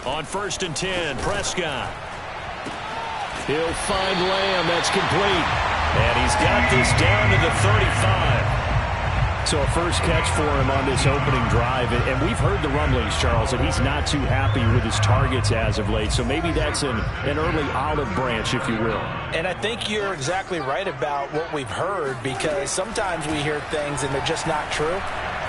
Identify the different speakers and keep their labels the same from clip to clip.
Speaker 1: On 1st and 10, Prescott. He'll find Lamb. That's complete. And he's got this down to the 35. So a first catch for him on this opening drive. And we've heard the rumblings, Charles, that he's not too happy with his targets as of late. So maybe that's an early olive branch, if you will.
Speaker 2: And I think you're exactly right about what we've heard, because sometimes we hear things and they're just not true.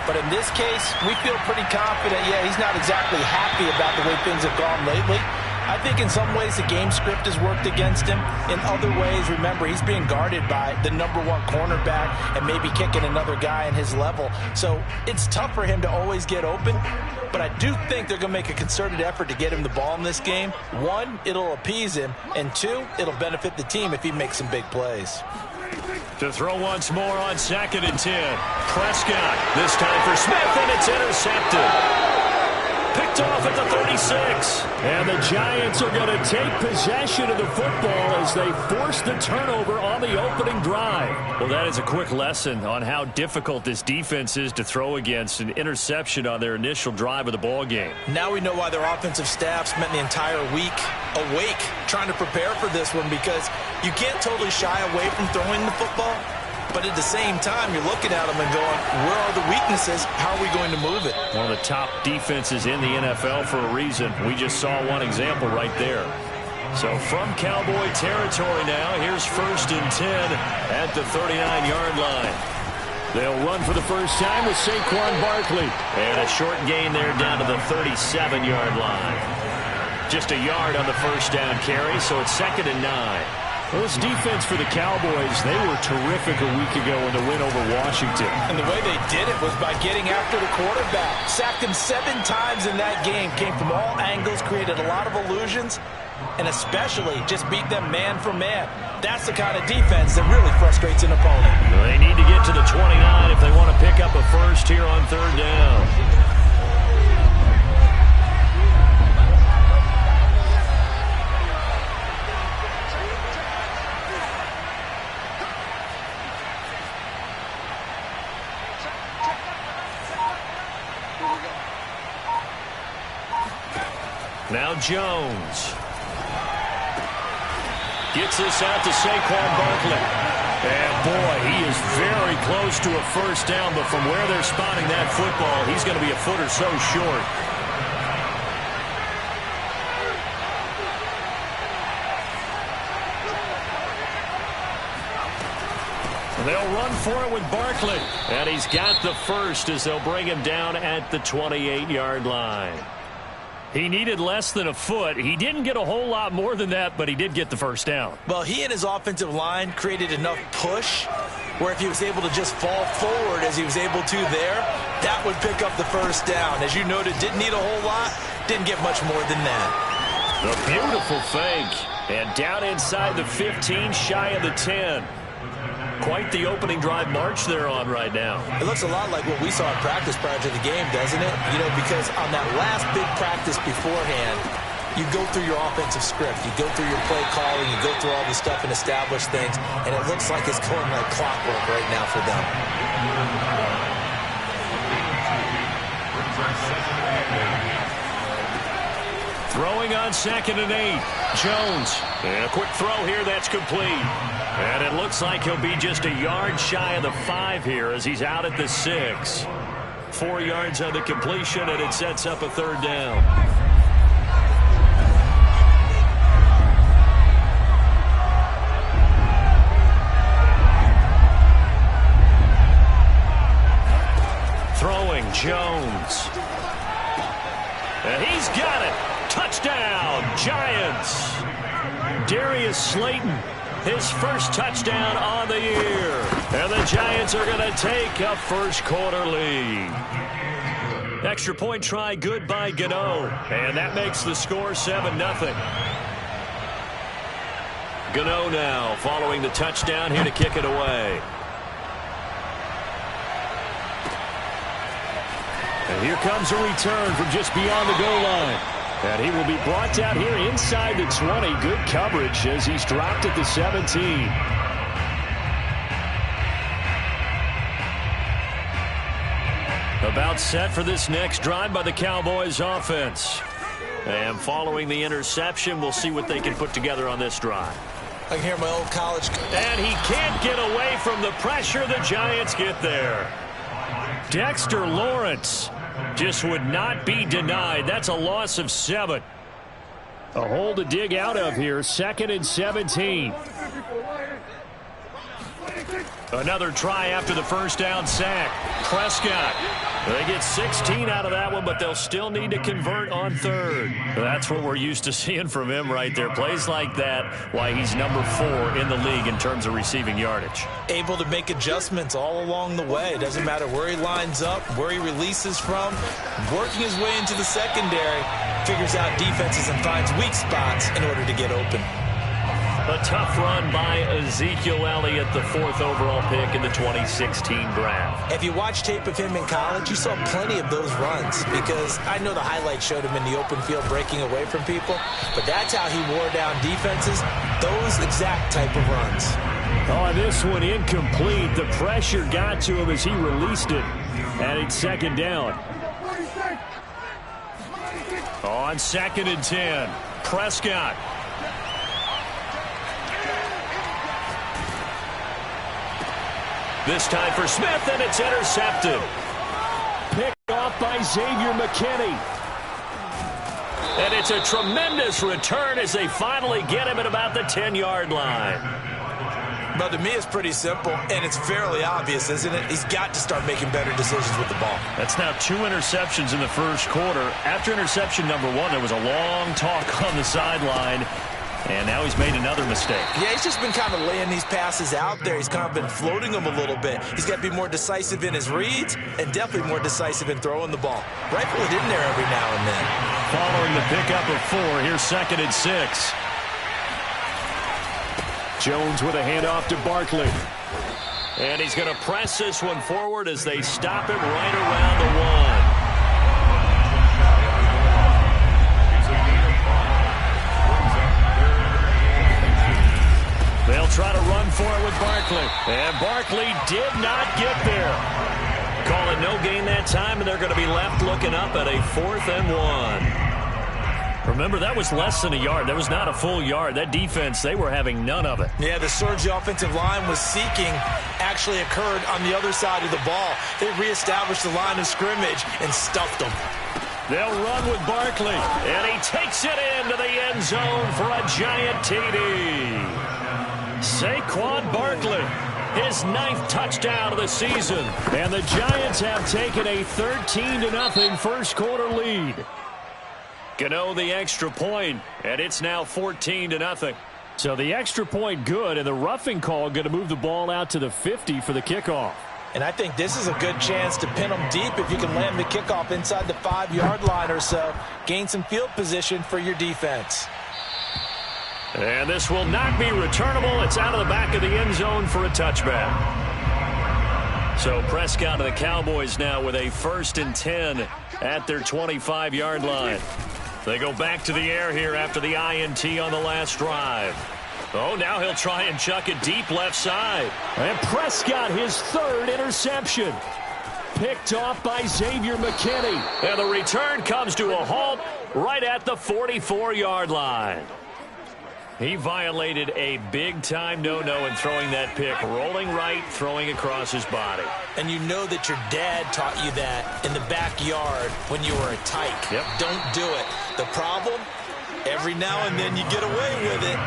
Speaker 2: But in this case, we feel pretty confident. Yeah, he's not exactly happy about the way things have gone lately. I think in some ways the game script has worked against him. In other ways, remember, he's being guarded by the #1 cornerback and maybe kicking another guy in his level. So it's tough for him to always get open. But I do think they're going to make a concerted effort to get him the ball in this game. One, it'll appease him. And two, it'll benefit the team if he makes some big plays.
Speaker 1: To throw once more on 2nd and 10. Prescott, this time for Smith, and it's intercepted. Picked off at the 36. And the Giants are going to take possession of the football as they force the turnover on the opening drive. Well, that is a quick lesson on how difficult this defense is to throw against. An interception on their initial drive of the ball game.
Speaker 2: Now we know why their offensive staff spent the entire week awake trying to prepare for this one, because you can't totally shy away from throwing the football. But at the same time, you're looking at them and going, where are the weaknesses? How are we going to move it?
Speaker 1: One of the top defenses in the NFL for a reason. We just saw one example right there. So from Cowboy territory now, here's 1st and 10 at the 39-yard line. They'll run for the first time with Saquon Barkley. And a short gain there down to the 37-yard line. Just a yard on the first down carry, so it's 2nd and 9. Well, this defense for the Cowboys, they were terrific a week ago in the win over Washington.
Speaker 2: And the way they did it was by getting after the quarterback. Sacked him 7 times in that game. Came from all angles, created a lot of illusions, and especially just beat them man for man. That's the kind of defense that really frustrates an opponent.
Speaker 1: They need to get to the 29 if they want to pick up a first here on 3rd down. Now Jones gets this out to Saquon Barkley. And boy, he is very close to a first down, but from where they're spotting that football, he's going to be a foot or so short. They'll run for it with Barkley. And he's got the first as they'll bring him down at the 28-yard line. He needed less than a foot. He didn't get a whole lot more than that, but he did get the first down.
Speaker 2: Well, he and his offensive line created enough push where if he was able to just fall forward as he was able to there, that would pick up the first down. As you noted, didn't need a whole lot, didn't get much more than that.
Speaker 1: The beautiful fake. And down inside the 15, shy of the 10. Quite the opening drive march they're on right now.
Speaker 2: It looks a lot like what we saw in practice prior to the game, doesn't it? You know, because on that last big practice beforehand, you go through your offensive script. You go through your play calling. You go through all the stuff and establish things. And it looks like it's going like clockwork right now for them.
Speaker 1: Throwing on 2nd and 8. Jones. And a quick throw here that's complete. And it looks like he'll be just a yard shy of the 5 here as he's out at the 6. 4 yards on the completion, and it sets up a 3rd down. Throwing Jones. And he's got it. Touchdown, Giants. Darius Slayton. His first touchdown on the year. And the Giants are going to take a first quarter lead. Extra point try good by Gano. And that makes the score 7-0. Gano now following the touchdown here to kick it away. And here comes a return from just beyond the goal line. And he will be brought down here inside the 20. Good coverage as he's dropped at the 17. About set for this next drive by the Cowboys offense. And following the interception, we'll see what they can put together on this drive.
Speaker 2: I can hear my old college.
Speaker 1: And he can't get away from the pressure. The Giants get there. Dexter Lawrence just would not be denied. That's a loss of 7. A hole to dig out of here. 2nd and 17. Another try after the first down sack. Prescott. They get 16 out of that one, but they'll still need to convert on 3rd. That's what we're used to seeing from him right there. Plays like that, why he's number 4 in the league in terms of receiving yardage.
Speaker 2: Able to make adjustments all along the way. Doesn't matter where he lines up, where he releases from. Working his way into the secondary. Figures out defenses and finds weak spots in order to get open.
Speaker 1: A tough run by Ezekiel Elliott, the 4th overall pick in the 2016 draft.
Speaker 2: If you watch tape of him in college, you saw plenty of those runs because I know the highlights showed him in the open field breaking away from people, but that's how he wore down defenses, those exact type of runs.
Speaker 1: Oh, this one incomplete. The pressure got to him as he released it, and it's 2nd down. On 2nd and 10, Prescott. This time for Smith, and it's intercepted. Picked off by Xavier McKinney. And it's a tremendous return as they finally get him at about the 10-yard line.
Speaker 2: But to me, it's pretty simple, and it's fairly obvious, isn't it? He's got to start making better decisions with the ball.
Speaker 1: That's now 2 interceptions in the first quarter. After interception number 1, there was a long talk on the sideline. And now he's made another mistake.
Speaker 2: Yeah, he's just been kind of laying these passes out there. He's kind of been floating them a little bit. He's got to be more decisive in his reads and definitely more decisive in throwing the ball. Rifle it in there every now and then.
Speaker 1: Following the pickup of 4, here's 2nd and 6. Jones with a handoff to Barkley. And he's going to press this one forward as they stop him right around the 1. They'll try to run for it with Barkley. And Barkley did not get there. Call it no gain that time, and they're going to be left looking up at a 4th and 1. Remember, that was less than a yard. That was not a full yard. That defense, they were having none of it.
Speaker 2: Yeah, the surge the offensive line was seeking actually occurred on the other side of the ball. They reestablished the line of scrimmage and stuffed them.
Speaker 1: They'll run with Barkley, and he takes it into the end zone for a giant TD. Saquon Barkley, his 9th touchdown of the season. And the Giants have taken a 13-0 first quarter lead. Gano the extra point, and it's now 14-0. So the extra point good, and the roughing call going to move the ball out to the 50 for the kickoff.
Speaker 2: And I think this is a good chance to pin them deep if you can land the kickoff inside the 5-yard line or so. Gain some field position for your defense.
Speaker 1: And this will not be returnable. It's out of the back of the end zone for a touchback. So Prescott of the Cowboys now with a 1st and 10 at their 25-yard line. They go back to the air here after the INT on the last drive. Oh, now he'll try and chuck it deep left side. And Prescott, his 3rd interception. Picked off by Xavier McKinney. And the return comes to a halt right at the 44-yard line. He violated a big-time no-no in throwing that pick. Rolling right, throwing across his body.
Speaker 2: And you know that your dad taught you that in the backyard when you were a tyke.
Speaker 1: Yep.
Speaker 2: Don't do it. The problem, every now and then you get away with it.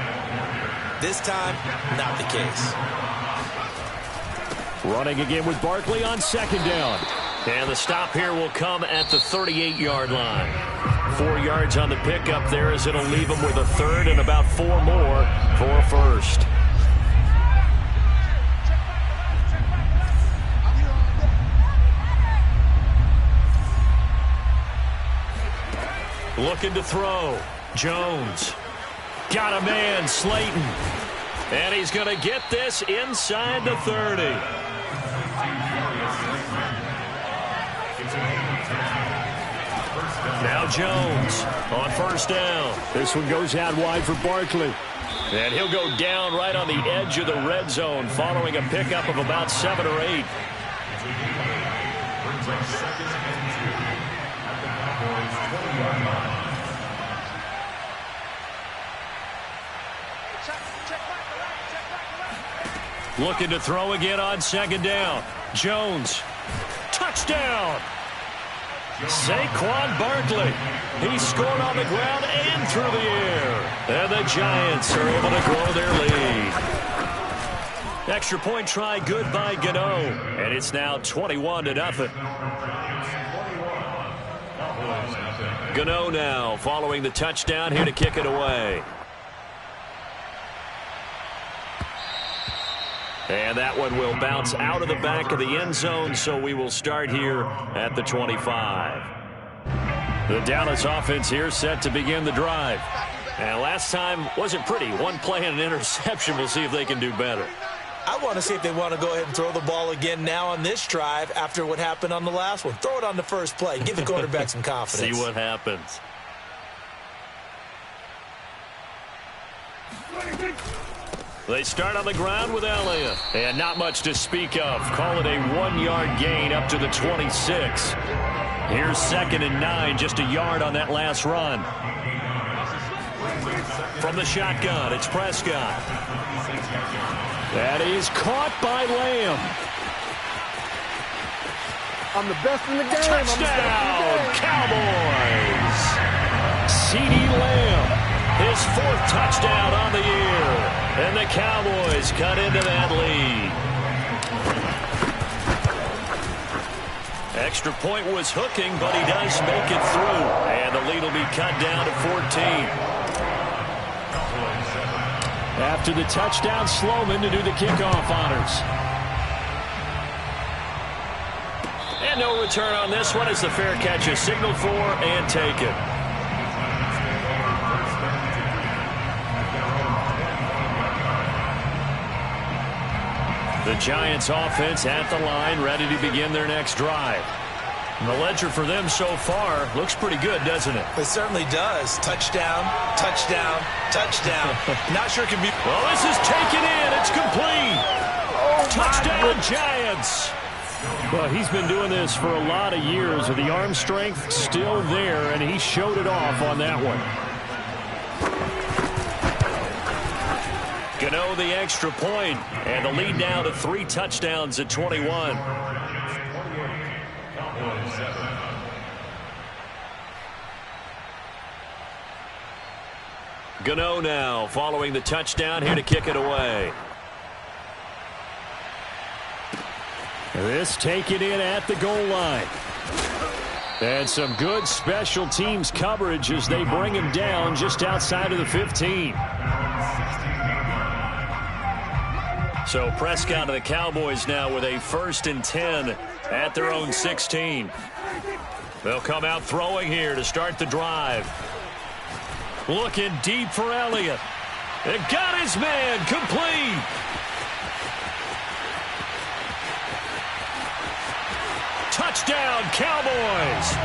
Speaker 2: This time, not the case.
Speaker 1: Running again with Barkley on 2nd down. And the stop here will come at the 38-yard line. 4 yards on the pickup there as it'll leave him with a 3rd and about 4 more for a 1st. Looking to throw. Jones. Got a man, Slayton. And he's going to get this inside the 30. Now Jones on 1st down. This one goes out wide for Barkley. And he'll go down right on the edge of the red zone following a pickup of about 7 or 8. Looking to throw again on second down. Jones. Touchdown. Saquon Barkley. He scored on the ground and through the air. And the Giants are able to grow their lead. Extra point try good by Gano. And it's now 21-0. Gano now following the touchdown here to kick it away. And that one will bounce out of the back of the end zone, so we will start here at the 25. The Dallas offense here set to begin the drive. And last time wasn't pretty. One play and an interception. We'll see if they can do better.
Speaker 2: I want to see if they want to go ahead and throw the ball again now on this drive after what happened on the last one. Throw it on the first play. Give the quarterback some confidence.
Speaker 1: See what happens. They start on the ground with Elliott. And not much to speak of. Call it a 1-yard gain up to the 26. Here's 2nd and 9. Just a yard on that last run. From the shotgun, it's Prescott. That is caught by Lamb.
Speaker 3: I'm the best in the game.
Speaker 1: Touchdown, Cowboys. CeeDee Lamb. His 4th touchdown on the year. And the Cowboys cut into that lead. Extra point was hooking, but he does make it through. And the lead will be cut down to 14. After the touchdown, Sloman to do the kickoff honors. And no return on this one as the fair catch is signaled for and taken. The Giants offense at the line, ready to begin their next drive. And the ledger for them so far looks pretty good, doesn't it?
Speaker 2: It certainly does. Touchdown, touchdown, touchdown. Not sure it can be.
Speaker 1: Well, this is taken in. It's complete. Touchdown, Giants. Well, he's been doing this for a lot of years with the arm strength still there, and he showed it off on that one. Gano the extra point, and the lead now to 3 touchdowns at 21. Gano now following the touchdown here to kick it away. This taken in at the goal line. And some good special teams coverage as they bring him down just outside of the 15. So Prescott and the Cowboys now with a 1st and 10 at their own 16. They'll come out throwing here to start the drive. Looking deep for Elliott. It got his man complete. Touchdown, Cowboys.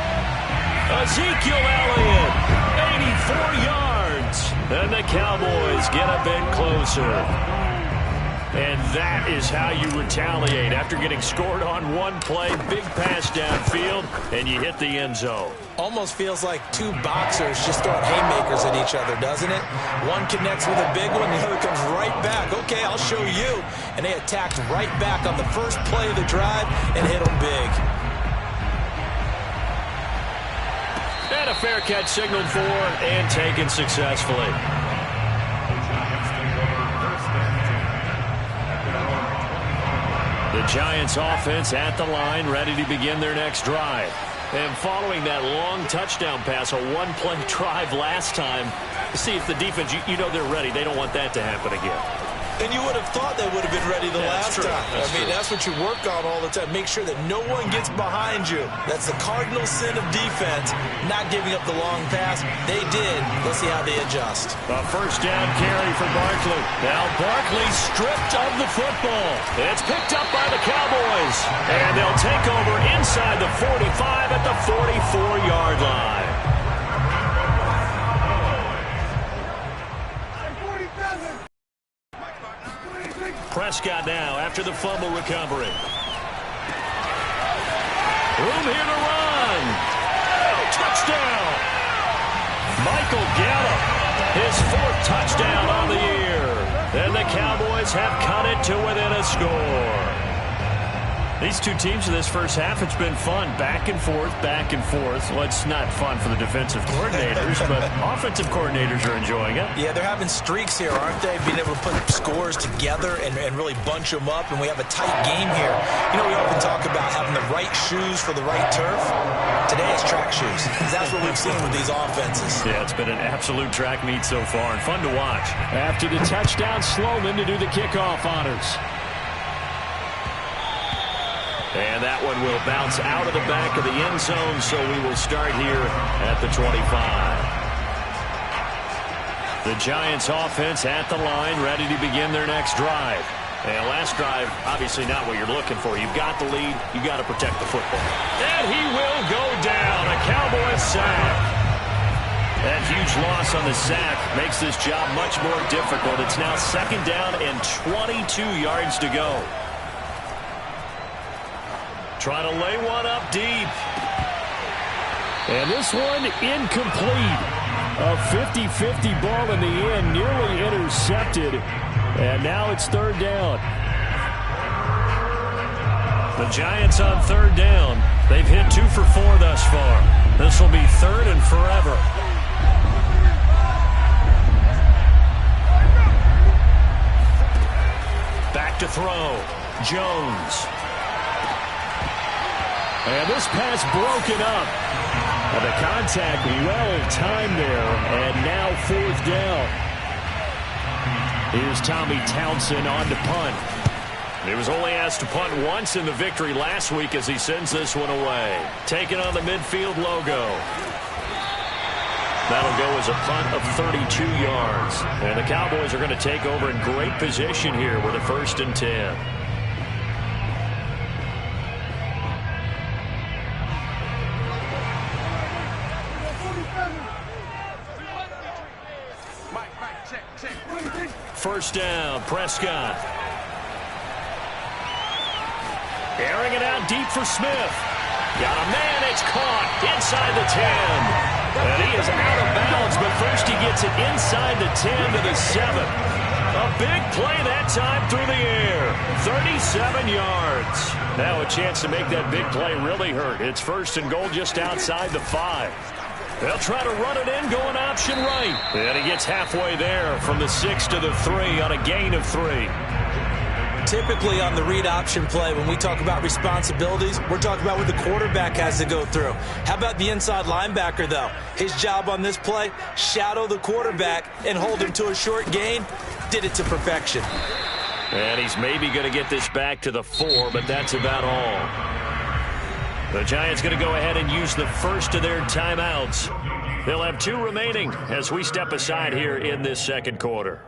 Speaker 1: Ezekiel Elliott, 84 yards. And the Cowboys get a bit closer. And that is how you retaliate after getting scored on one play. Big pass downfield, and you hit the end zone.
Speaker 2: Almost feels like 2 boxers just throwing haymakers at each other, doesn't it? One connects with a big one, the other comes right back. Okay, I'll show you. And they attacked right back on the first play of the drive and hit them big.
Speaker 1: And a fair catch signaled for and taken successfully. The Giants offense at the line, ready to begin their next drive. And following that long touchdown pass, a 1-play drive last time, see if the defense, you know they're ready. They don't want that to happen again.
Speaker 2: And you would have thought they would have been ready the last time. I mean, that's what you work on all the time. Make sure that no one gets behind you. That's the cardinal sin of defense, not giving up the long pass. They did. Let's see how they adjust.
Speaker 1: A 1st down carry for Barkley. Now Barkley stripped of the football. It's picked up by the Cowboys. And they'll take over inside the 45 at the 44-yard line. Prescott now after the fumble recovery. Room here to run. Touchdown. Michael Gallup, his 4th touchdown on the year. And the Cowboys have cut it to within a score. These two teams in this first half, it's been fun. Back and forth, back and forth. Well, it's not fun for the defensive coordinators, but offensive coordinators are enjoying it.
Speaker 2: Yeah, they're having streaks here, aren't they? Being able to put scores together and really bunch them up, and we have a tight game here. You know, we often talk about having the right shoes for the right turf. Today it's track shoes. That's what we've seen with these offenses.
Speaker 1: Yeah, it's been an absolute track meet so far and fun to watch. After the touchdown, Sloman to do the kickoff honors. And that one will bounce out of the back of the end zone, so we will start here at the 25. The Giants offense at the line, ready to begin their next drive. And last drive, obviously not what you're looking for. You've got the lead. You've got to protect the football. And he will go down. A Cowboys sack. That huge loss on the sack makes this job much more difficult. It's now 2nd down and 22 yards to go. Trying to lay one up deep. And this one incomplete. A 50-50 ball in the end, nearly intercepted. And now it's 3rd down. The Giants on 3rd down. They've hit 2 for 4 thus far. This will be 3rd and forever. Back to throw. Jones. And this pass broken up. And the contact well-timed there. And now 4th down. Here's Tommy Townsend on to punt. He was only asked to punt once in the victory last week as he sends this one away. Taking on the midfield logo. That'll go as a punt of 32 yards. And the Cowboys are going to take over in great position here with a 1st and 10. First down, Prescott. Airing it out deep for Smith. Got a man, it's caught inside the 10. And he is out of bounds, but first he gets it inside the 10 to the 7. A big play that time through the air. 37 yards. Now a chance to make that big play really hurt. It's 1st and goal just outside the 5. They'll try to run it in, going option right. And he gets halfway there from the 6 to the 3 on a gain of 3.
Speaker 2: Typically on the read option play, when we talk about responsibilities, we're talking about what the quarterback has to go through. How about the inside linebacker, though? His job on this play, shadow the quarterback and hold him to a short gain. Did it to perfection.
Speaker 1: And he's maybe going to get this back to the 4, but that's about all. The Giants going to go ahead and use the first of their timeouts. They'll have 2 remaining as we step aside here in this 2nd quarter.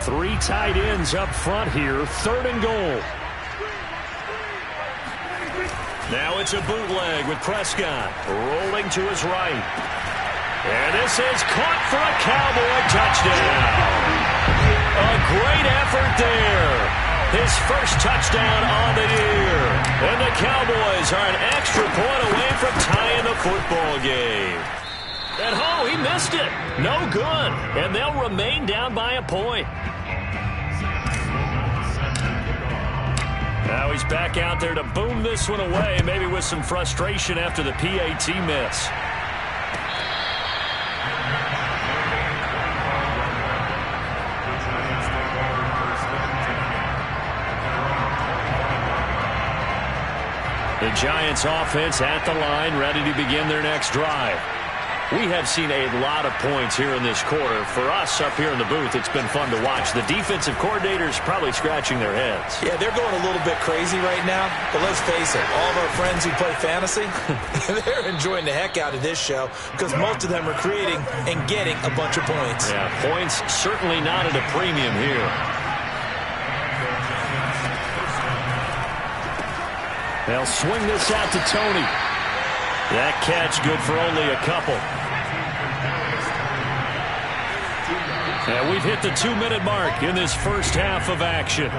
Speaker 1: Three tight ends up front here, 3rd and goal. Now it's a bootleg with Prescott rolling to his right. And this is caught for a Cowboy touchdown. A great effort there. His first touchdown on the year. And the Cowboys are an extra point away from tying the football game. And oh, he missed it. No good. And they'll remain down by a point. Now he's back out there to boom this one away, maybe with some frustration after the PAT miss. The Giants offense at the line, ready to begin their next drive. We have seen a lot of points here in this quarter. For us up here in the booth, it's been fun to watch. The defensive coordinators probably scratching their heads.
Speaker 2: Yeah, they're going a little bit crazy right now. But let's face it, all of our friends who play fantasy, they're enjoying the heck out of this show because most of them are creating and getting a bunch of points.
Speaker 1: Yeah, points certainly not at a premium here. They'll swing this out to Tony. That catch good for only a couple. And we've hit the 2-minute mark in this first half of action.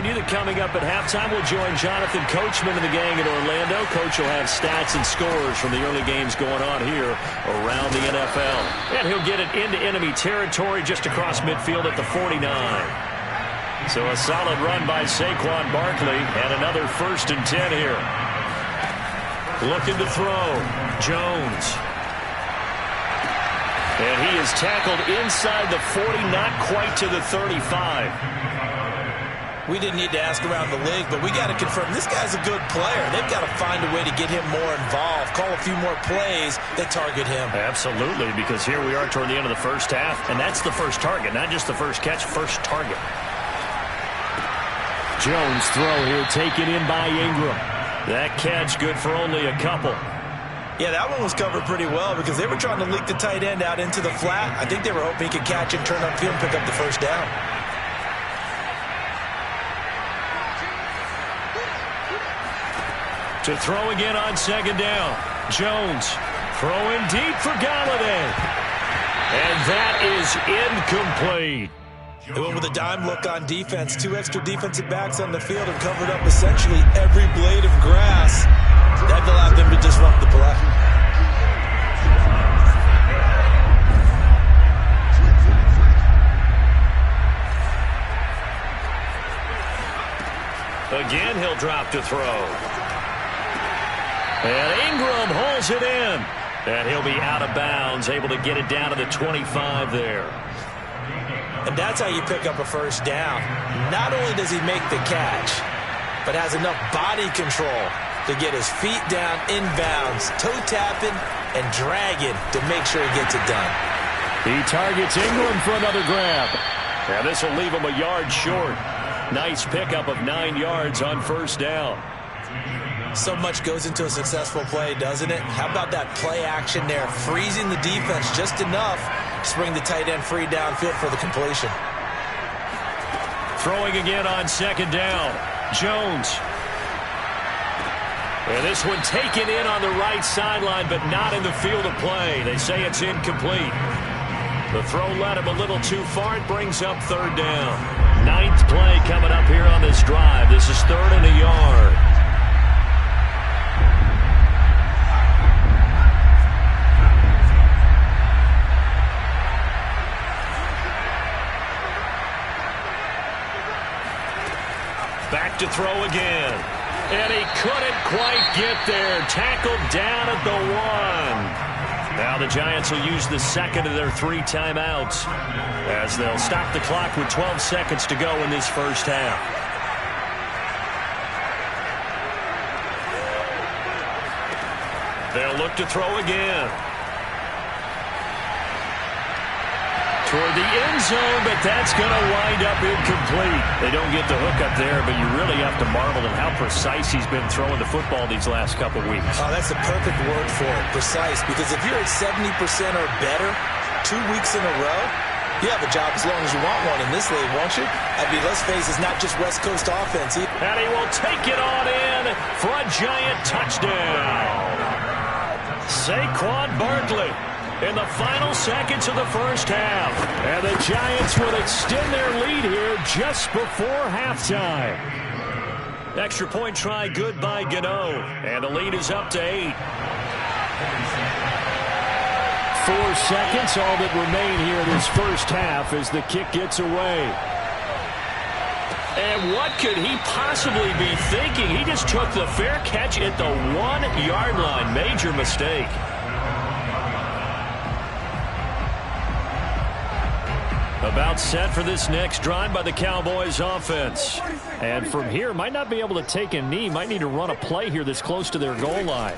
Speaker 1: remind you that coming up at halftime, we'll join Jonathan Coachman and the gang in Orlando. Coach will have stats and scores from the early games going on here around the NFL. And he'll get it into enemy territory just across midfield at the 49. So a solid run by Saquon Barkley and another 1st and 10 here. Looking to throw. Jones. And he is tackled inside the 40, not quite to the 35.
Speaker 2: We didn't need to ask around the league, but we got to confirm this guy's a good player. They've got to find a way to get him more involved, call a few more plays that target him.
Speaker 1: Absolutely, because here we are toward the end of the first half, and that's the first target, not just the first catch, first target. Jones throw here taken in by Ingram. That catch good for only a couple.
Speaker 2: Yeah, that one was covered pretty well because they were trying to leak the tight end out into the flat. I think they were hoping he could catch and turn upfield and pick up the first down.
Speaker 1: To throw again on 2nd down. Jones throwing deep for Galladay. And that is incomplete.
Speaker 2: They went with a dime look on defense. 2 extra defensive backs on the field and covered up essentially every blade of grass. That allowed them to disrupt the play.
Speaker 1: Again, he'll drop to throw. And Ingram hauls it in. And he'll be out of bounds, able to get it down to the 25 there.
Speaker 2: And that's how you pick up a first down. Not only does he make the catch, but has enough body control to get his feet down inbounds, toe tapping and dragging to make sure he gets it done.
Speaker 1: He targets Ingram for another grab. And this will leave him a yard short. Nice pickup of 9 yards on 1st down.
Speaker 2: So much goes into a successful play, doesn't it? How about that play action there, freezing the defense just enough to bring the tight end free downfield for the completion.
Speaker 1: Throwing again on 2nd down. Jones. And this one taken in on the right sideline, but not in the field of play. They say it's incomplete. The throw led him a little too far. It brings up 3rd down. 9th play coming up here on this drive. This is 3rd and a yard. Back to throw again. And he couldn't quite get there. Tackled down at the 1. Now the Giants will use the 2nd of their 3 timeouts as they'll stop the clock with 12 seconds to go in this first half. They'll look to throw again. Toward the end zone, but that's going to wind up incomplete. They don't get the hook up there, but you really have to marvel at how precise he's been throwing the football these last couple weeks.
Speaker 2: Oh, that's the perfect word for it, precise, because if you're at 70% or better 2 weeks in a row, you have a job as long as you want one in this league, won't you? I mean, let's face it, it's not just West Coast offense.
Speaker 1: And he will take it on in for a Giant touchdown. Saquon Barkley in the final seconds of the first half. And the Giants will extend their lead here just before halftime. Extra point try good by Gano. And the lead is up to 8. 4 seconds, all that remain here in this first half as the kick gets away. And what could he possibly be thinking? He just took the fair catch at the 1-yard line. Major mistake. About set for this next drive by the Cowboys offense. And from here, might not be able to take a knee. Might need to run a play here that's close to their goal line.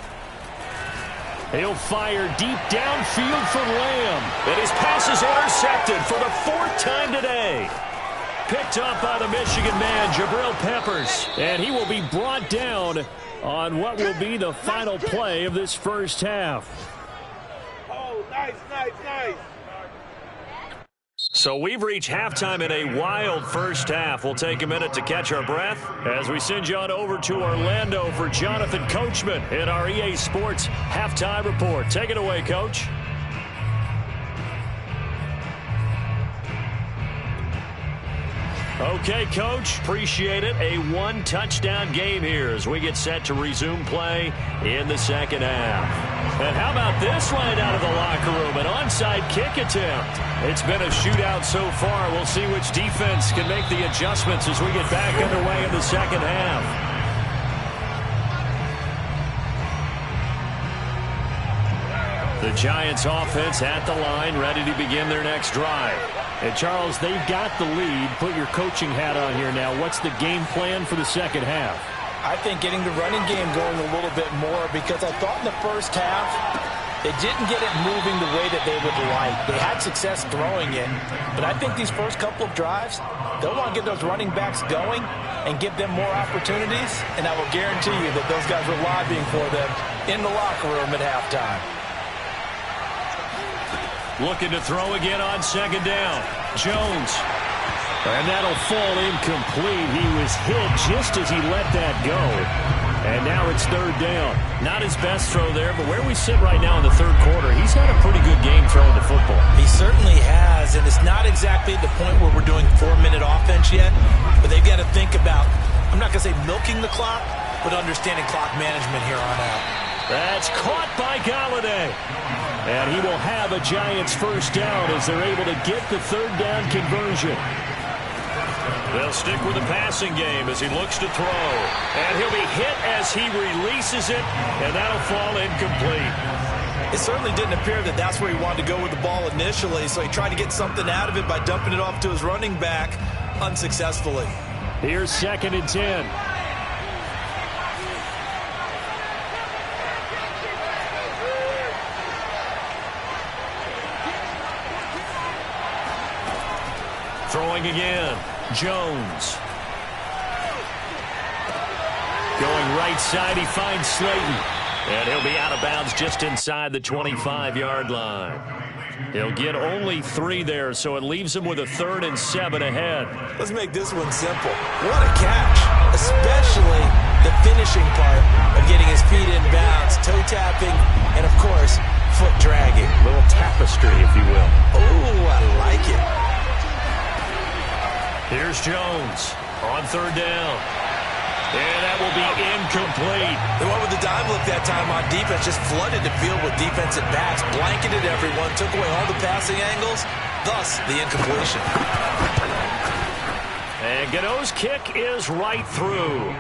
Speaker 1: He'll fire deep downfield for Lamb. And his pass is intercepted for the 4th time today. Picked up by the Michigan man, Jabril Peppers. And he will be brought down on what will be the final play of this first half.
Speaker 3: Oh, nice, nice, nice.
Speaker 1: So we've reached halftime in a wild first half. We'll take a minute to catch our breath as we send you on over to Orlando for Jonathan Coachman in our EA Sports Halftime Report. Take it away, Coach. Okay, Coach, appreciate it. A one-touchdown game here as we get set to resume play in the second half. And how about this line out of the locker room? An onside kick attempt. It's been a shootout so far. We'll see which defense can make the adjustments as we get back underway in the second half. The Giants offense at the line, ready to begin their next drive.
Speaker 4: And Charles, they've got the lead. Put your coaching hat on here now. What's the game plan for the second half?
Speaker 2: I think getting the running game going a little bit more, because I thought in the first half they didn't get it moving the way that they would like. They had success throwing it, but I think these first couple of drives, they'll want to get those running backs going and give them more opportunities, and I will guarantee you that those guys were lobbying for them in the locker room at halftime.
Speaker 1: Looking to throw again on second down. Jones.
Speaker 4: And that'll fall incomplete. He was hit just as he let that go. And now it's third down.
Speaker 1: Not his best throw there, but where we sit right now in the third quarter, he's had a pretty good game throwing the football.
Speaker 2: He certainly has, and it's not exactly at the point where we're doing 4-minute offense yet, but they've got to think about, I'm not going to say milking the clock, but understanding clock management here on out.
Speaker 1: That's caught by Galladay.
Speaker 4: And he will have a Giants first down as they're able to get the third down conversion.
Speaker 1: They'll stick with the passing game as he looks to throw. And he'll be hit as he releases it, and that'll fall incomplete.
Speaker 2: It certainly didn't appear that that's where he wanted to go with the ball initially, so he tried to get something out of it by dumping it off to his running back unsuccessfully.
Speaker 4: Here's 2nd and 10.
Speaker 1: Throwing again. Jones. Going right side, he finds Slayton. And he'll be out of bounds just inside the 25-yard line. He'll get only 3 there, so it leaves him with a 3rd and 7 ahead.
Speaker 2: Let's make this one simple. What a catch, especially the finishing part of getting his feet in bounds, toe tapping, and, of course, foot dragging.
Speaker 1: A little tapestry, if you will.
Speaker 2: Oh, I like it.
Speaker 1: Here's Jones on 3rd down. And that will be incomplete.
Speaker 2: They went with the dime look that time on defense, just flooded the field with defensive backs, blanketed everyone, took away all the passing angles, thus the incompletion.
Speaker 1: And Gano's kick is right through.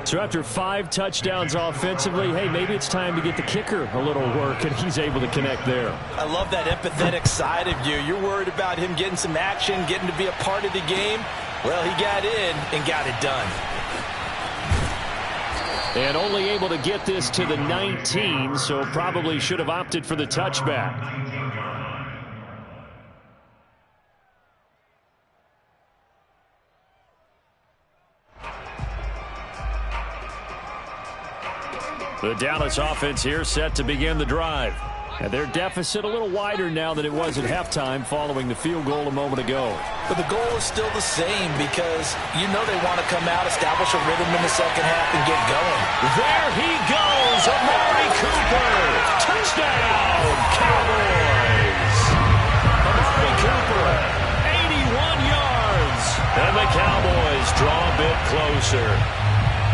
Speaker 4: So after 5 touchdowns offensively, hey, maybe it's time to get the kicker a little work, and he's able to connect there.
Speaker 2: I love that empathetic side of you. You're worried about him getting some action, getting to be a part of the game. Well, he got in and got it done.
Speaker 4: And only able to get this to the 19, so probably should have opted for the touchback.
Speaker 1: The Dallas offense here set to begin the drive.
Speaker 4: And their deficit a little wider now than it was at halftime following the field goal a moment ago.
Speaker 2: But the goal is still the same because you know they want to come out, establish a rhythm in the second half, and get going.
Speaker 1: There he goes, Amari Cooper. Touchdown, Cowboys. Amari Cooper, 81 yards. And the Cowboys draw a bit closer.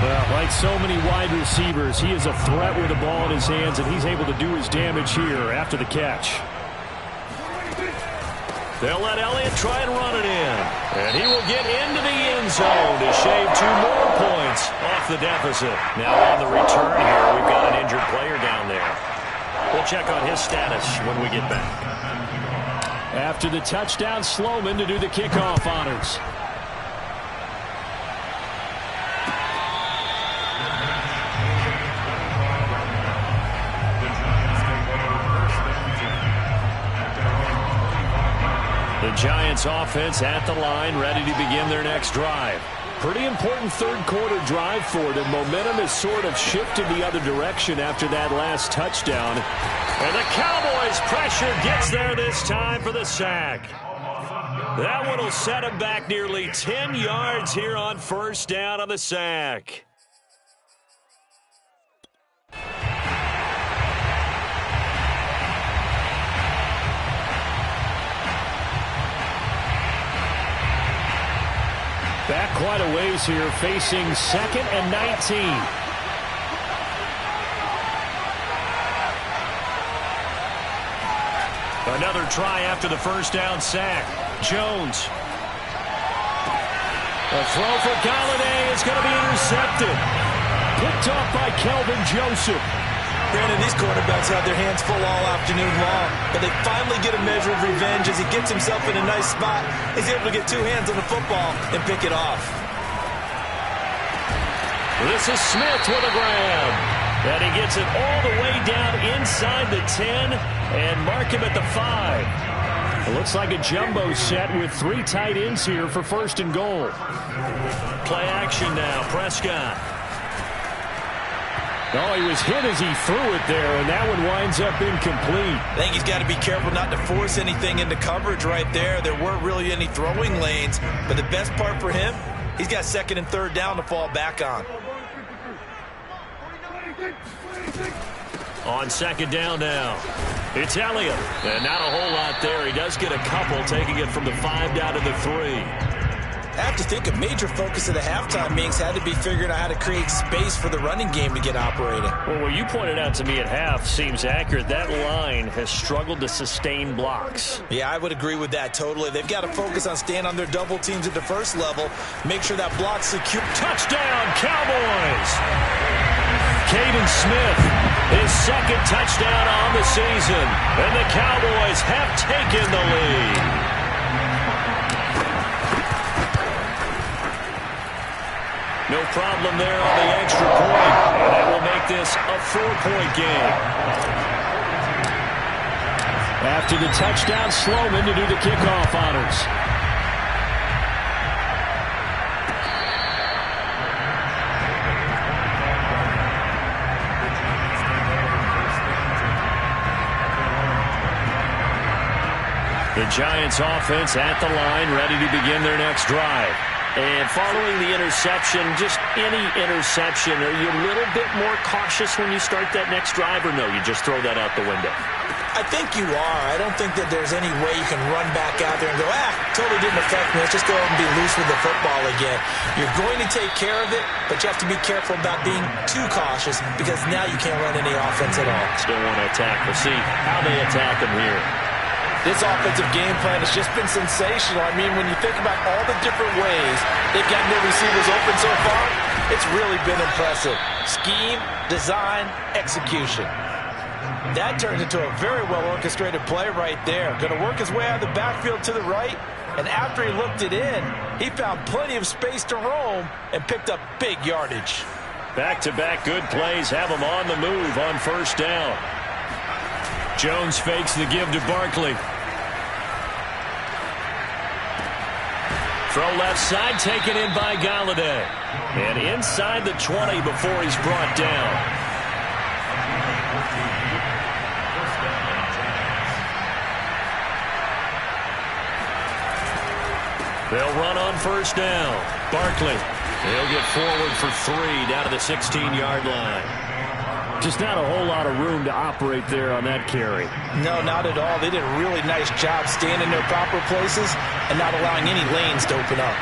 Speaker 4: Well, like so many wide receivers, he is a threat with the ball in his hands, and he's able to do his damage here after the catch.
Speaker 1: They'll let Elliott try and run it in. And he will get into the end zone to shave 2 more points off the deficit. Now on the return here, we've got an injured player down there. We'll check on his status when we get back.
Speaker 4: After the touchdown, Sloman to do the kickoff honors.
Speaker 1: The Giants offense at the line, ready to begin their next drive.
Speaker 4: Pretty important third quarter drive for them. Momentum has sort of shifted the other direction after that last touchdown.
Speaker 1: And the Cowboys' pressure gets there this time for the sack. That one will set him back nearly 10 yards here on first down on the sack.
Speaker 4: quite a ways here, facing 2nd and 19.
Speaker 1: Another try after the first down sack. Jones. A throw for Galladay is going to be intercepted. Picked off by Kelvin Joseph.
Speaker 2: Granted, these quarterbacks have their hands full all afternoon long, but they finally get a measure of revenge as he gets himself in a nice spot. He's able to get 2 hands on the football and pick it off.
Speaker 1: This is Smith with a grab. And he gets it all the way down inside the 10 and mark him at the 5.
Speaker 4: It looks like a jumbo set with 3 tight ends here for 1st and goal.
Speaker 1: Play action now. Prescott.
Speaker 4: Oh, he was hit as he threw it there, and that one winds up incomplete.
Speaker 2: I think he's got to be careful not to force anything into coverage right there. There weren't really any throwing lanes, but the best part for him, he's got 2nd and 3rd down to fall back on.
Speaker 1: On 2nd down now. It's Elliott. And not a whole lot there. He does get a couple, taking it from the 5 down to the 3.
Speaker 2: I have to think a major focus of the halftime meetings had to be figuring out how to create space for the running game to get operating.
Speaker 1: Well, what you pointed out to me at half seems accurate. That line has struggled to sustain blocks.
Speaker 2: Yeah, I would agree with that totally. They've got to focus on staying on their double teams at the first level. Make sure that block's secure.
Speaker 1: Touchdown, Cowboys! Caden Smith, his 2nd touchdown on the season. And the Cowboys have taken the lead. No problem there on the extra point. And that will make this a 4-point game.
Speaker 4: After the touchdown, Sloman to do the kickoff honors.
Speaker 1: The Giants offense at the line, ready to begin their next drive. And following the interception, just any interception, are you a little bit more cautious when you start that next drive, or no, you just throw that out the window?
Speaker 2: I think you are. I don't think that there's any way you can run back out there and go, totally didn't affect me. Let's just go out and be loose with the football again. You're going to take care of it, but you have to be careful about being too cautious because now you can't run any offense at all.
Speaker 1: Still want to attack. We'll see how they attack them here.
Speaker 2: This offensive game plan has just been sensational. I mean, when you think about all the different ways they've gotten their receivers open so far, it's really been impressive. Scheme, design, execution. That turns into a very well-orchestrated play right there. Going to work his way out of the backfield to the right, and after he looked it in, he found plenty of space to roam and picked up big yardage.
Speaker 1: Back-to-back good plays have him on the move on 1st down. Jones fakes the give to Barkley. Throw left side, taken in by Galladay. And inside the 20 before he's brought down. They'll run on 1st down. Barkley, he'll get forward for 3 down to the 16-yard line.
Speaker 4: Just not a whole lot of room to operate there on that carry.
Speaker 2: No, not at all. They did a really nice job staying in their proper places and not allowing any lanes to open up.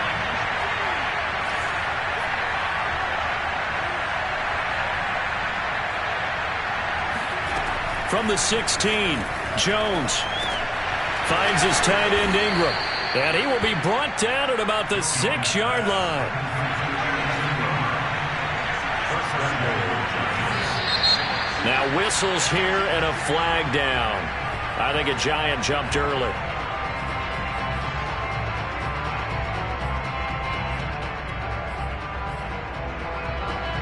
Speaker 1: From the 16, Jones finds his tight end Ingram. And he will be brought down at about the 6-yard line. Now whistles here and a flag down. I think a Giant jumped early.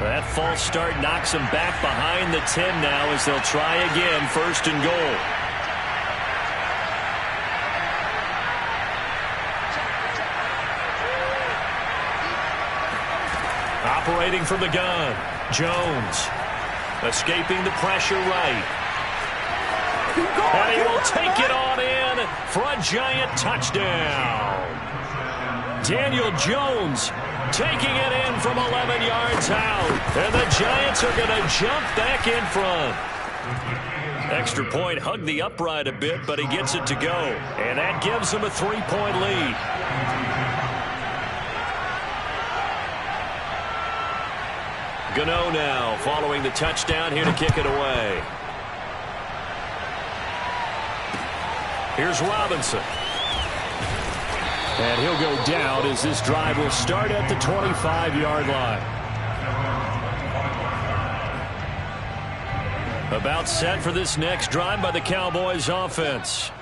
Speaker 1: That false start knocks him back behind the 10 now as they'll try again, 1st and goal. Operating from the gun, Jones. Escaping the pressure right. And he will take it on in for a Giant touchdown. Daniel Jones taking it in from 11 yards out. And the Giants are going to jump back in front. Extra point hugged the upright a bit, but he gets it to go. And that gives him a 3-point lead. Gano now following the touchdown here to kick it away. Here's Robinson.
Speaker 4: And he'll go down as this drive will start at the 25-yard line.
Speaker 1: About set for this next drive by the Cowboys offense.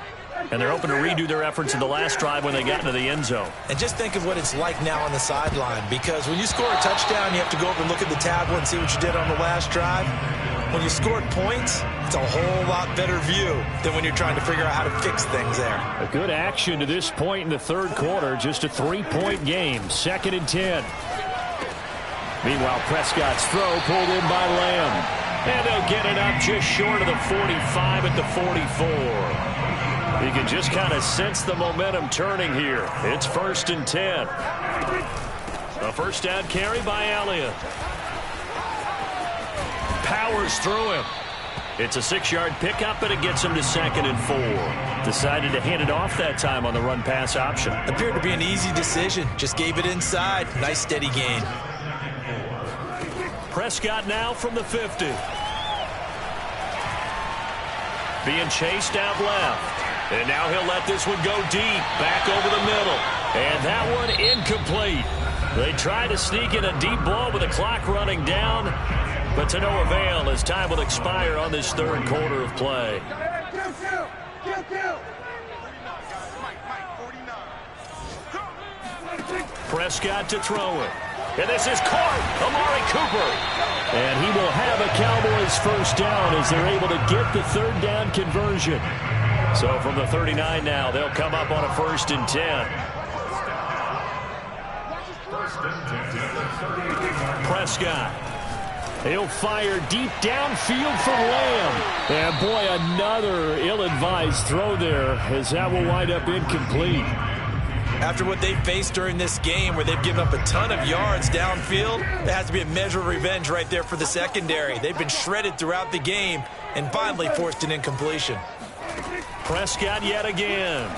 Speaker 1: And they're hoping to redo their efforts in the last drive when they got into the end zone.
Speaker 2: And just think of what it's like now on the sideline, because when you score a touchdown, you have to go over and look at the tablet and see what you did on the last drive. When you scored points, it's a whole lot better view than when you're trying to figure out how to fix things there.
Speaker 4: A good action to this point in the third quarter. Just a 3-point game. 2nd and 10. Meanwhile, Prescott's throw pulled in by Lamb. And they'll get it up just short of the 45 at the 44. You can just kind of sense the momentum turning here. It's 1st and 10. A first down carry by Elliott. Powers through him. It's a 6-yard pickup, and it gets him to 2nd and 4. Decided to hand it off that time on the run-pass option.
Speaker 2: Appeared to be an easy decision. Just gave it inside. Nice steady gain.
Speaker 1: Prescott now from the 50. Being chased out left. And now he'll let this one go deep, back over the middle. And that one incomplete. They try to sneak in a deep ball with the clock running down, but to no avail as time will expire on this third quarter of play. Prescott to throw it. And this is caught. Amari Cooper.
Speaker 4: And he will have a Cowboys first down as they're able to get the third down conversion.
Speaker 1: So from the 39 now, they'll come up on a 1st and 10. Prescott.
Speaker 4: He'll fire deep downfield for Lamb. And boy, another ill-advised throw there as that will wind up incomplete.
Speaker 2: After what they've faced during this game where they've given up a ton of yards downfield, there has to be a measure of revenge right there for the secondary. They've been shredded throughout the game and finally forced an incompletion.
Speaker 1: Prescott yet again.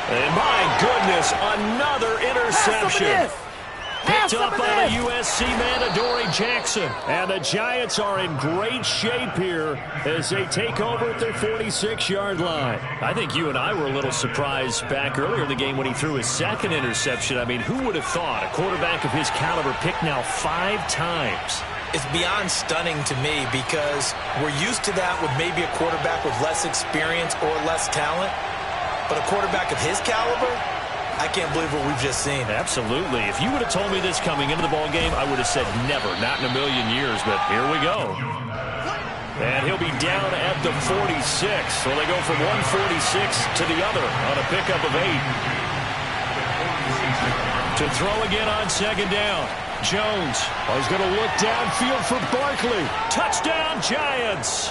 Speaker 1: And my goodness, another interception. Picked up by the USC man, Adoree Jackson.
Speaker 4: And the Giants are in great shape here as they take over at their 46-yard line.
Speaker 1: I think you and I were a little surprised back earlier in the game when he threw his 2nd interception. I mean, who would have thought a quarterback of his caliber picked now 5 times?
Speaker 2: It's beyond stunning to me because we're used to that with maybe a quarterback with less experience or less talent. But a quarterback of his caliber, I can't believe what we've just seen.
Speaker 1: Absolutely. If you would have told me this coming into the ball game, I would have said never, not in a million years, but here we go. And he'll be down at the 46. So they go from 146 to the other on a pickup of 8. To throw again on 2nd down. Jones is going to look downfield for Barkley. Touchdown, Giants.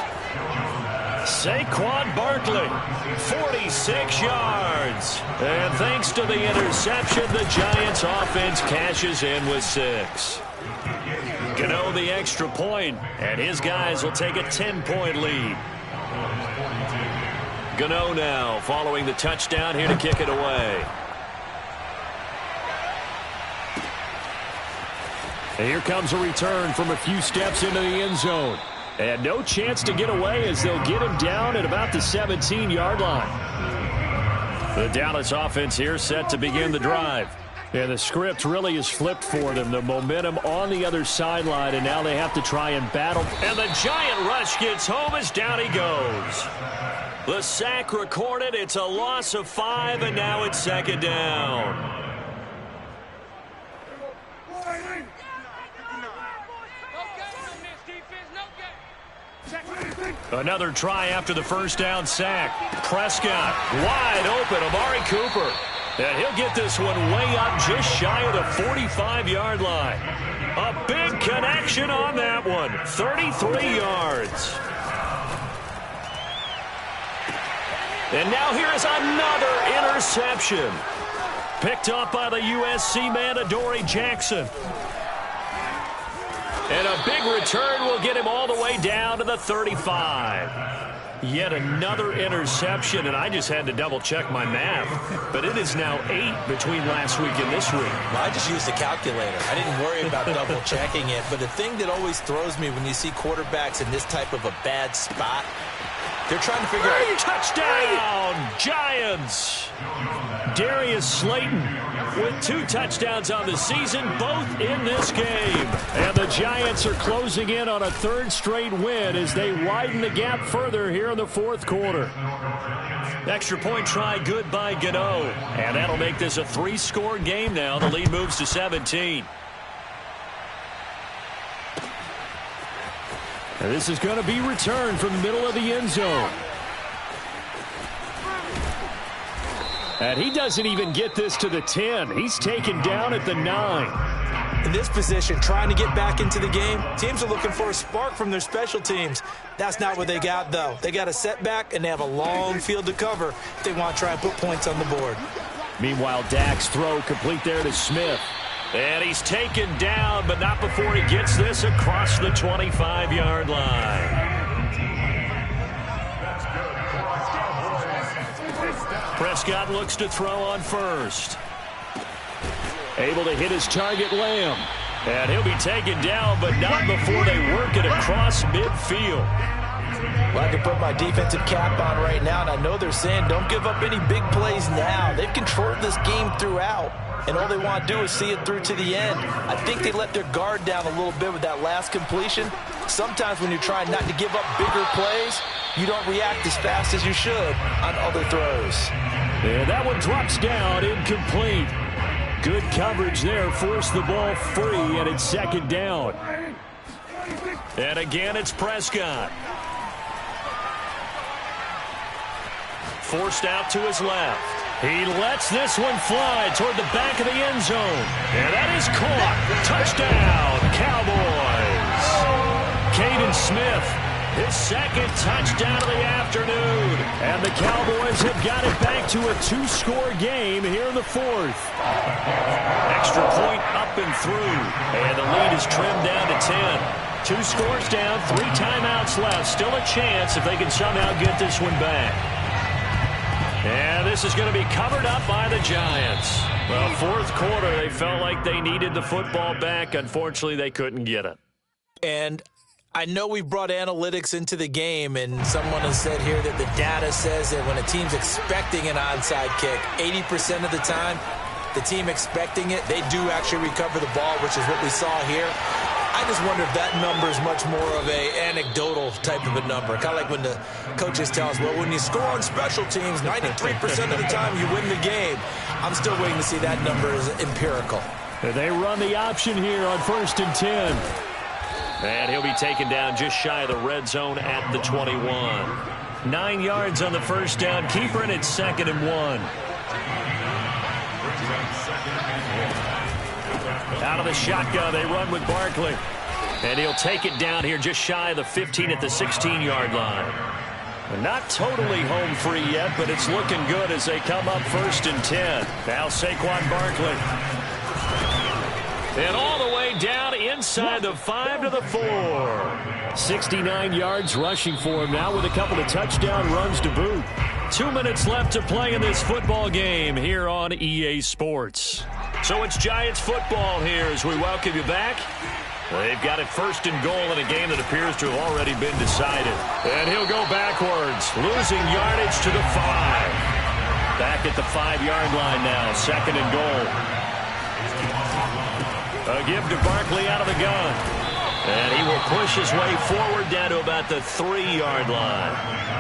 Speaker 1: Saquon Barkley, 46 yards. And thanks to the interception, the Giants offense cashes in with 6. Gano the extra point, and his guys will take a 10-point lead. Gano now following the touchdown here to kick it away.
Speaker 4: And here comes a return from a few steps into the end zone. And no chance to get away as they'll get him down at about the 17-yard line.
Speaker 1: The Dallas offense here set to begin the drive.
Speaker 4: And the script really is flipped for them. The momentum on the other sideline, and now they have to try and battle.
Speaker 1: And the giant rush gets home as down he goes. The sack recorded. It's a loss of 5, and now it's 2nd down. Another try after the first down sack. Prescott wide open. Amari Cooper. And he'll get this one way up just shy of the 45-yard line. A big connection on that one. 33 yards. And now here is another interception. Picked up by the USC man, Adoree Jackson.
Speaker 4: And a big return will get him all the way down to the 35. Yet another interception, and I just had to double-check my math. But it is now 8 between last week and this week.
Speaker 2: Well, I just used a calculator. I didn't worry about double-checking it. But the thing that always throws me when you see quarterbacks in this type of a bad spot, they're trying to figure out.
Speaker 4: Touchdown, Giants! Darius Slayton with 2 touchdowns on the season, both in this game. And the Giants are closing in on a 3rd straight win as they widen the gap further here in the 4th quarter. Extra point try good by Gano. And that'll make this a 3-score game now. The lead moves to 17. And this is going to be returned from the middle of the end zone. And he doesn't even get this to the 10. He's taken down at the 9.
Speaker 2: In this position, trying to get back into the game, teams are looking for a spark from their special teams. That's not what they got, though. They got a setback, and they have a long field to cover if they want to try and put points on the board.
Speaker 4: Meanwhile, Dak's throw complete there to Smith. And he's taken down, but not before he gets this across the 25-yard line. Prescott looks to throw on first. Able to hit his target, Lamb. And he'll be taken down, but not before they work it across midfield.
Speaker 2: Well, I can put my defensive cap on right now, and I know they're saying don't give up any big plays now. They've controlled this game throughout, and all they want to do is see it through to the end. I think they let their guard down a little bit with that last completion. Sometimes when you're trying not to give up bigger plays, you don't react as fast as you should on other throws.
Speaker 4: And that one drops down, incomplete. Good coverage there, forced the ball free, and it's 2nd down. And again, it's Prescott. Forced out to his left. He lets this one fly toward the back of the end zone. And that is caught. Touchdown, Cowboys. Caden Smith, his 2nd touchdown of the afternoon. And the Cowboys have got it back to a 2-score game here in the 4th. Extra point up and through. And the lead is trimmed down to 10. 2 scores down, 3 timeouts left. Still a chance if they can somehow get this one back. And this is going to be covered up by the Giants. Well, 4th quarter, they felt like they needed the football back. Unfortunately, they couldn't get it.
Speaker 2: And I know we brought analytics into the game, and someone has said here that the data says that when a team's expecting an onside kick, 80% of the time, the team expecting it, they do actually recover the ball, which is what we saw here. I just wonder if that number is much more of a anecdotal type of a number. Kind of like when the coaches tell us, well, when you score on special teams, 93% of the time you win the game. I'm still waiting to see that number is empirical.
Speaker 4: They run the option here on 1st and 10. And he'll be taken down just shy of the red zone at the 21. 9 yards on the 1st down. Keeper, and it's 2nd and 1. Out of the shotgun, they run with Barkley. And he'll take it down here just shy of the 15 at the 16-yard line. Not totally home free yet, but it's looking good as they come up 1st and 10. Now Saquon Barkley. And all the way down inside the 5 to the 4. 69 yards rushing for him now with a couple of touchdown runs to boot. 2 minutes left to play in this football game here on EA Sports. So it's Giants football here as we welcome you back. They've got it 1st and goal in a game that appears to have already been decided. And he'll go backwards, losing yardage to the 5. Back at the 5-yard line now, 2nd and goal. A give to Barkley out of the gun. And he will push his way forward down to about the 3-yard line.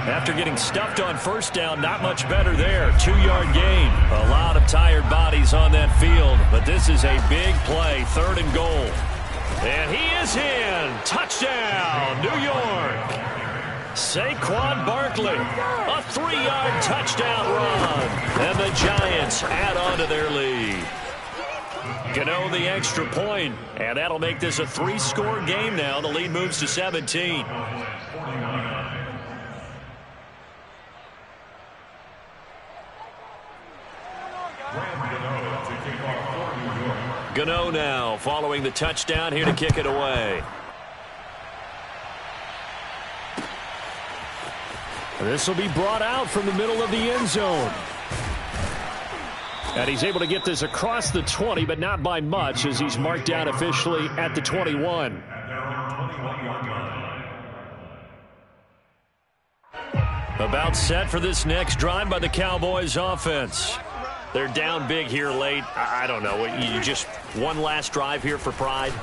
Speaker 4: After getting stuffed on 1st down, not much better there. 2-yard gain. A lot of tired bodies on that field, but this is a big play, 3rd and goal. And he is in. Touchdown, New York. Saquon Barkley, a 3-yard touchdown run. And the Giants add on to their lead. Gano the extra point, and that'll make this a 3-score game now. The lead moves to 17. Gano now following the touchdown here to kick it away. This will be brought out from the middle of the end zone. And he's able to get this across the 20, but not by much, as he's marked down officially at the 21. About set for this next drive by the Cowboys offense. They're down big here late. I don't know. You just one last drive here for pride?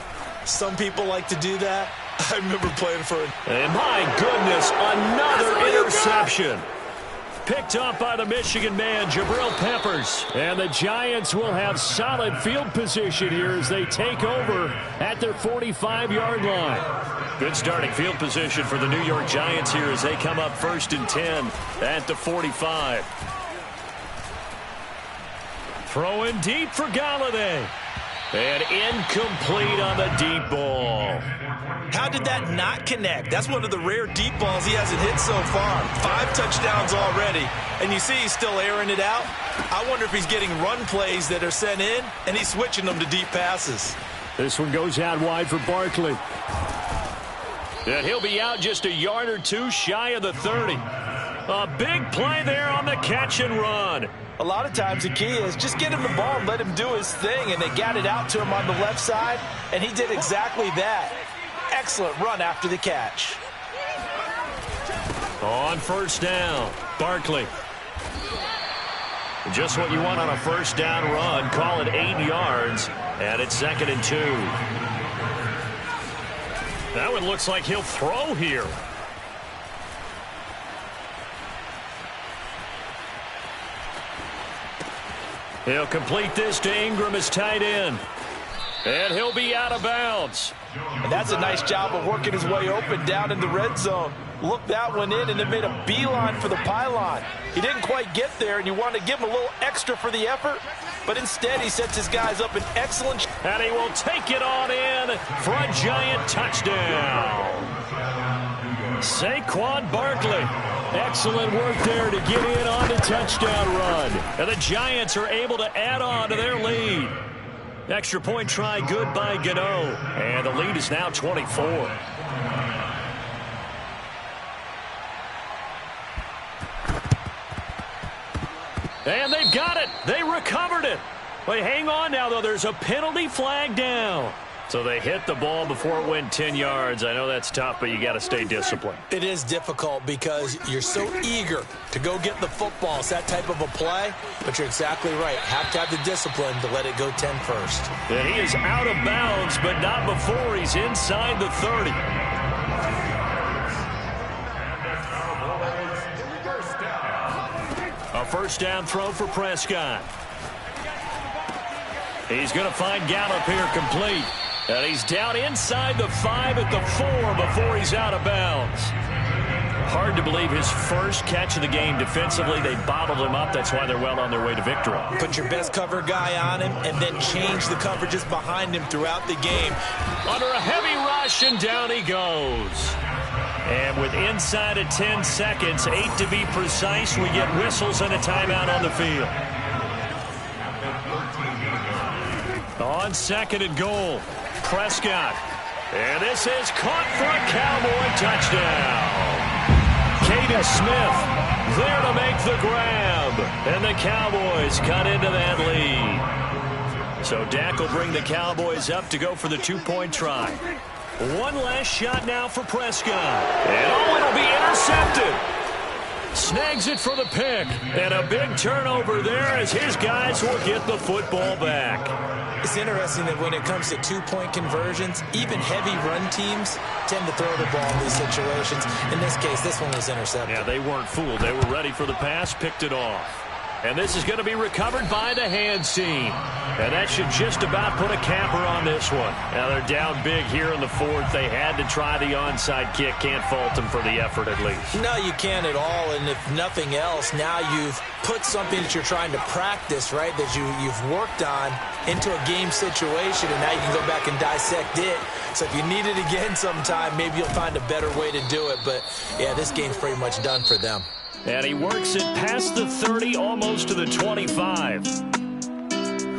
Speaker 2: Some people like to do that. I remember playing for it.
Speaker 4: And my goodness, another interception. Picked up by the Michigan man, Jabril Peppers. And the Giants will have solid field position here as they take over at their 45-yard line. Good starting field position for the New York Giants here as they come up 1st and 10 at the 45. Throwing deep for Galladay. And incomplete on the deep ball.
Speaker 2: How did that not connect? That's one of the rare deep balls he hasn't hit so far. 5 touchdowns already, and you see he's still airing it out. I wonder if he's getting run plays that are sent in, and he's switching them to deep passes.
Speaker 4: This one goes out wide for Barkley. And he'll be out just a yard or two shy of the 30. A big play there on the catch and run.
Speaker 2: A lot of times the key is just get him the ball and let him do his thing, and they got it out to him on the left side, and he did exactly that. Excellent run after the catch.
Speaker 4: On 1st down, Barkley. Just what you want on a 1st down run. Call it 8 yards, and it's 2nd and 2. That one looks like he'll throw here. He'll complete this to Ingram as tight end. And he'll be out of bounds.
Speaker 2: And that's a nice job of working his way open down in the red zone. Look that one in, and it made a beeline for the pylon. He didn't quite get there, and you want to give him a little extra for the effort. But instead, he sets his guys up in excellent.
Speaker 4: And he will take it on in for a Giant touchdown. Saquon Barkley. Excellent work there to get in on the touchdown run. And the Giants are able to add on to their lead. Extra point try good by Gano. And the lead is now 24. And they've got it. They recovered it. But hang on now, though. There's a penalty flag down. So they hit the ball before it went 10 yards. I know that's tough, but you got to stay disciplined.
Speaker 2: It is difficult because you're so eager to go get the football. It's that type of a play, but you're exactly right. Have to have the discipline to let it go 10 first.
Speaker 4: And he is out of bounds, but not before he's inside the 30. A 1st down throw for Prescott. He's going to find Gallup here complete. And he's down inside the 5 at the 4 before he's out of bounds. Hard to believe his first catch of the game defensively. They bottled him up. That's why they're well on their way to victory.
Speaker 2: Put your best cover guy on him and then change the coverages behind him throughout the game.
Speaker 4: Under a heavy rush, and down he goes. And with inside of 10 seconds, 8 to be precise, we get whistles and a timeout on the field. On 2nd and goal, Prescott. And this is caught for a Cowboy touchdown. Caden Smith there to make the grab. And the Cowboys cut into that lead. So Dak will bring the Cowboys up to go for the 2-point try. One last shot now for Prescott. And it'll be intercepted. Snags it for the pick. And a big turnover there as his guys will get the football back.
Speaker 2: It's interesting that when it comes to 2-point conversions, even heavy run teams tend to throw the ball in these situations. In this case, this one was intercepted.
Speaker 4: Yeah, they weren't fooled. They were ready for the pass, picked it off. And this is going to be recovered by the hands team. And that should just about put a capper on this one. Now they're down big here in the 4th. They had to try the onside kick. Can't fault them for the effort at least.
Speaker 2: No, you can't at all. And if nothing else, now you've put something that you're trying to practice, right, that you've worked on into a game situation. And now you can go back and dissect it. So if you need it again sometime, maybe you'll find a better way to do it. But, yeah, this game's pretty much done for them.
Speaker 4: And he works it past the 30, almost to the 25.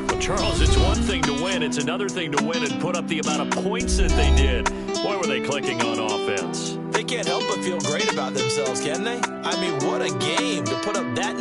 Speaker 4: Well, Charles, it's one thing to win. It's another thing to win and put up the amount of points that they did. Boy, were they clicking on offense.
Speaker 2: They can't help but but feel great about themselves, can they? I mean, what a game to put up that number.